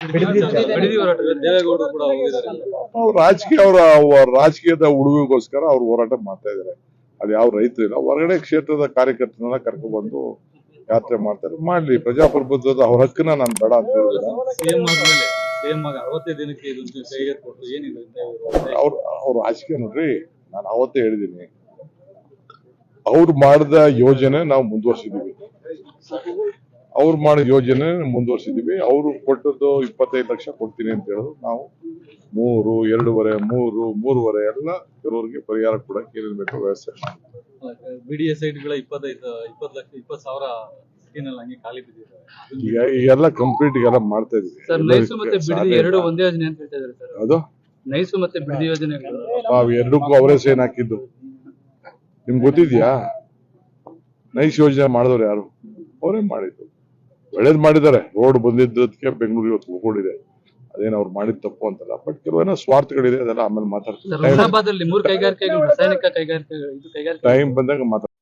ಬಿಡದಿ ಹೋರಾಟಗಾರ ದೇವೇಗೌಡರು ಕೂಡ ಹೋಗಿದ್ದಾರೆ. ಅವ್ರು ರಾಜಕೀಯದ ಉಳುವಿಗೋಸ್ಕರ ಅವ್ರು ಹೋರಾಟ ಮಾಡ್ತಾ ಇದಾರೆ. ಅದು ಯಾವ ರೈತರು ಇಲ್ಲ, ಹೊರಗಡೆ ಕ್ಷೇತ್ರದ ಕಾರ್ಯಕರ್ತರನ್ನ ಕರ್ಕೊಂಡು ಬಂದು ಯಾತ್ರೆ ಮಾಡ್ತಾರೆ. ಮಾಡ್ಲಿ, ಪ್ರಜಾಪ್ರಭುತ್ವದ ಅವ್ರ ಹಕ್ಕನ್ನ ನಾನು ಬೇಡ ಅಂತ ಹೇಳಿಲ್ಲ. ಸಿಎಂ ಆದ್ಮೇಲೆ ಸಿಎಂ ಆಗ 60 ದಿನಕ್ಕೆ ಇದೊಂದು ಕೈಗೆತ್ತಿಕೊಟ್ಟು ಏನಿದೆ ಅವ್ರ ರಾಜಕೀಯ ನೋಡ್ರಿ, ನಾನು ಅವತ್ತೇ ಹೇಳಿದ್ದೀನಿ, ಅವ್ರು ಮಾಡಿದ ಯೋಜನೆ ನಾವು ಮುಂದುವರ್ಸಿದೀವಿ. ಅವ್ರು ಮಾಡಿದ ಯೋಜನೆ ಮುಂದುವರ್ಸಿದೀವಿ. ಅವರು ಕೊಟ್ಟದ್ದು 25 ಲಕ್ಷ ಕೊಡ್ತೀನಿ ಅಂತ ಹೇಳಿದ್ರು. ನಾವು 3, 2.5, 3 ಎಲ್ಲ ಕೆಲವರಿಗೆ ಪರಿಹಾರ ಕೊಡಕ್ಕೆ ಏನೇನು ಬೇಕೋ ವ್ಯವಸ್ಥೆ ಮಾಡಿ. ಬಿಡಿಎ ಸೈಟ್ಗಳ 20,000 ಹಂಗೆ ಖಾಲಿ ಬಿದ್ದಿದೆ. ಈಗೆಲ್ಲ ಕಂಪ್ಲೀಟ್ ಎಲ್ಲ ಮಾಡ್ತಾ ಇದೀವಿ. ನೈಸು ಮತ್ತೆ ಬಿಡದಿ ಎರಡು ಒಂದೇ ಯೋಜನೆ ಅಂತ ಹೇಳ್ತಾ ಇದ್ದಾರೆ ಸರ್. ಅದು ನೈಸು ಮತ್ತೆ ಬಿಡದಿ ಯೋಜನೆ ಎರಡಕ್ಕೂ ಅವರೇ ಸೈನ್ ಹಾಕಿದ್ದು. ನಿಮ್ಗೆ ಗೊತ್ತಿದ್ಯಾ? ನೈಸ್ ಯೋಜನೆ ಮಾಡಿದವ್ರು ಯಾರು? ಅವರೇ ಮಾಡಿದ್ದು. ಒಳ್ಳೇದ್ ಮಾಡಿದ್ದಾರೆ. ರೋಡ್ ಬಂದಿದ್ದಕ್ಕೆ ಬೆಂಗಳೂರು ಇವತ್ತು ಹೋಗಿದೆ. ಅದೇನು ಅವ್ರು ಮಾಡಿದ ತಪ್ಪು ಅಂತಲ್ಲ, ಬಟ್ ಕೆಲವೇನೋ ಸ್ವಾರ್ಥಗಳಿದೆ. ಅದೆಲ್ಲ ಆಮೇಲೆ ಮಾತಾಡ್ತಾರೆ. ಹೈದರಾಬಾದ್ ಅಲ್ಲಿ 3 ಕೈಗಾರಿಕೆಗಳು, ರಾಸಾಯನಿಕ ಕೈಗಾರಿಕೆ, ಟೈಮ್ ಬಂದಾಗ ಮಾತಾಡ್ತಾರೆ.